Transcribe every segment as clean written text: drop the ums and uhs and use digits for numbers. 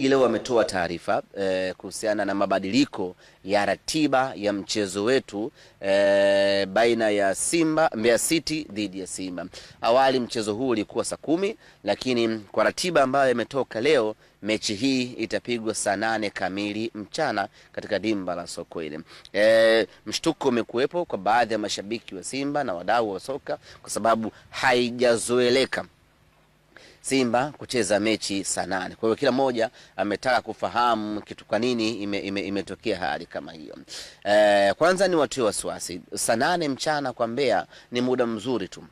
Ligi leo wametoa taarifa kuhusiana na mabadiliko ya ratiba ya mchezo wetu baina ya Mbeya City dhidi ya Simba. Awali mchezo huu ulikuwa saa 10, lakini kwa ratiba ambayo imetoka leo mechi hii itapigwa saa 8 kamili mchana katika dimba la Sokoine. Mshtuko umekuwepo kwa baadhi ya mashabiki wa Simba na wadau wa soka kwa sababu haijazoeleka Simba kucheza mechi saa 8. Kwa hiyo kila mmoja ametaka kufahamu kitu, kwa nini imetokea hali kama hiyo. Kwanza ni watu wasiwasi. Saa 8 mchana kwa Mbeya ni muda mzuri tu.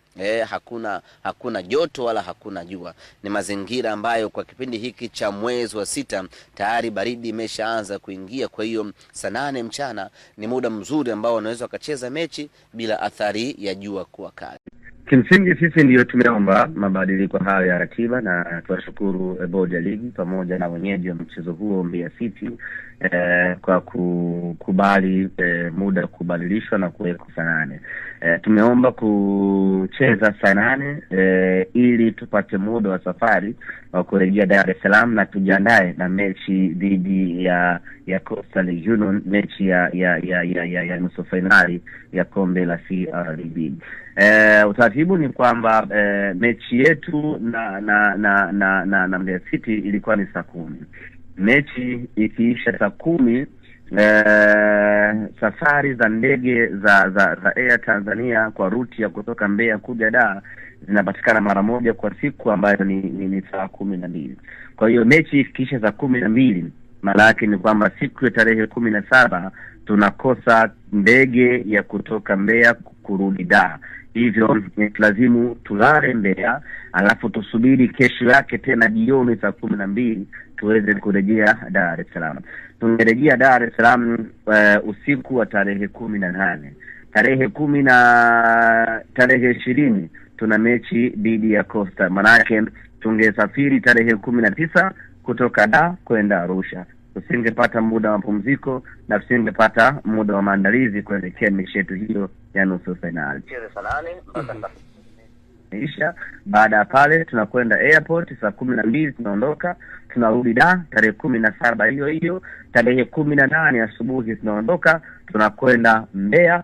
Hakuna joto wala hakuna jua. Ni mazingira ambayo kwa kipindi hiki cha mwezi wa 6 tayari baridi imeshaanza kuingia. Kwa hiyo saa 8 mchana ni muda mzuri ambao unaweza ukacheza mechi bila athari ya jua kuwa kali. Kimsingi sisi ndio tumeomba mabadiliko hayo ya ratiba, na tunashukuru bodi ya ligi pamoja na wenyeji wa mchezo huo Mbeya City kwa kukubali muda kubadilishwa na kuwekwa saa 8. Tumeomba kucheza saa 8 ili tupate muda wa safari wa kurejea Dar es Salaam na tujiandae na mechi dhidi ya Coastal Union, mechi ya nusu finali ya kombe la CRDB. Utaratibu ni kwamba mechi yetu na Mbeya City ilikuwa ni saa 10. Mechi ikiisha saa 10, safari za ndege za Air Tanzania kwa ruti ya kutoka Mbeya kuja Dar zinapatikana mara moja kwa siku, ambayo ni saa 12. Kwa hiyo mechi ikiisha saa 12, maana yake ni kwamba siku ya tarehe 17 tunakosa ndege ya kutoka Mbeya kurudi Dar. Hivyo lazimu tulale Mbeya, alafu tusubiri kesho yake tena jioni saa 12 tuweze kurejea Dar es Salaam. Tungerejea Dar es Salaam usiku wa tarehe 18. Tarehe 20 tuna mechi dhidi ya Coastal. Manake tungesafiri tarehe 19 kutoka Dar kwenda Arusha. Tusingepata muda wa mapumziko na tusingepata muda wa maandalizi kuelekea mechi yetu hiyo ya nusu finali. Baada ya pale tunakwenda airport saa 12, tunaondoka, tunarudi Dar tarehe 17 hiyo. Tarehe 18 asubuhi tunaondoka, tunakwenda Mbeya,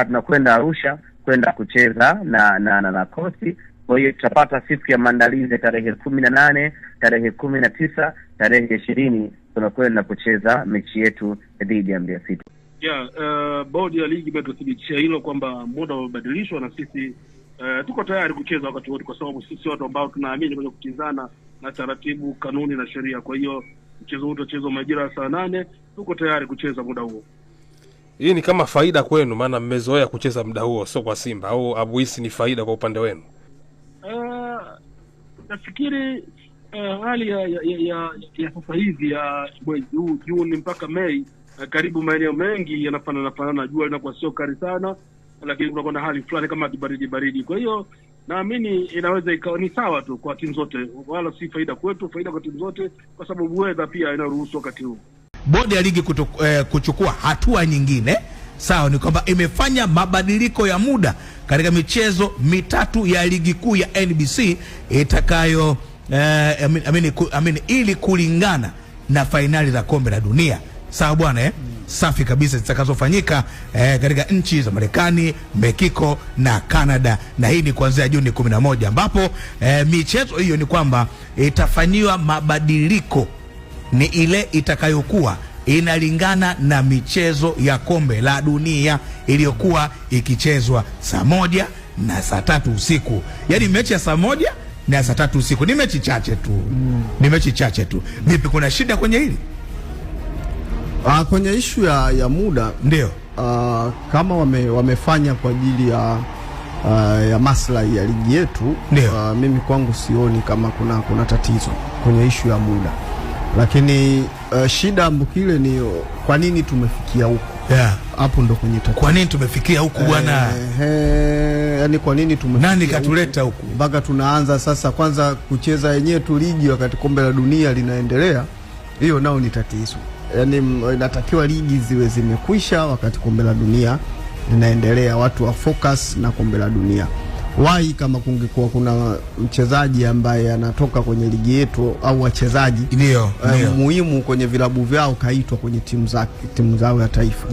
tunakwenda Arusha kwenda kucheza na Coastal. Kwa hiyo tutapata siku ya maandalizi tarehe 18, tarehe 19, tarehe 20 tunakwenda kucheza mechi yetu dhidi ya Mbeya City. Bodi ya ligi imethibitisha hilo kwamba muda umebadilishwa, na sisi tuko tayari kucheza wakati wote, kwa sababu sisi watu ambao tunaamini kwenye kutizana na taratibu, kanuni na sheria. Kwa hiyo mchezo huu utachezwa majira ya saa 8, tuko tayari kucheza muda huo. Hii ni kama faida kwenu, maana mmezoea kucheza muda huo, sio kwa Simba, au Abuisi ni faida kwa upande wenu? Nafikiri hali ya sasa hivi ya mwezi huu Juni mpaka Mei, karibu maeneo mengi yanafanana, jua linakuwa sio kali sana, lakini kuna na hali fulani kama baridi. Kwa hiyo naamini inaweza ikawa ni sawa tu kwa timu zote, wala si faida kwetu, faida kwa timu zote, kwa sababu weather pia inaruhusu wakati huu. Bodi ya ligi kuchukua hatua nyingine sawa ni kwamba imefanya mabadiliko ya muda katika michezo mitatu ya ligi kuu ya NBC itakayo ili kulingana na fainali za kombe la dunia. Sawa bwana safi kabisa, zitakazofanyika katika nchi za Marekani, Mexico na Canada, na hii ni kuanzia Juni 11, ambapo michezo hiyo ni kwamba itafanywa mabadiliko, ni ile itakayokuwa inalingana na michezo ya kombe la dunia iliyokuwa ikichezwa saa 1 na saa 3 usiku. Yaani mechi ya saa 1 na saa 3 usiku ni mechi chache tu. Ni mechi chache tu. Vipi, kuna shida kwenye hili? Kwenye issue ya muda ndio kama wamefanya kwa ajili ya maslahi ya ligi yetu, mimi kwangu sioni kama kuna tatizo kwenye issue ya muda. Lakini shida mbukile ni kwa nini tumefikia huko. Hapo ndo kwenye tatizo. Kwa nini tumefikia huko bwana? Yani kwa nini tumefikia? Nani katuleta huko? Mpaka tunaanza sasa kwanza kucheza yenyewe tu ligi wakati kombe la dunia linaendelea. Hiyo nao ni tatizo. Yani inatakiwa ligi ziwe zimekwisha wakati kombe la dunia linaendelea, watu wa focus na kombe la dunia. wai kama kungekuwa kuna mchezaji ambaye anatoka kwenye ligi yetu au wachezaji ndio muhimu kwenye vilabu vyao kaitwa kwenye timu zao ya taifa.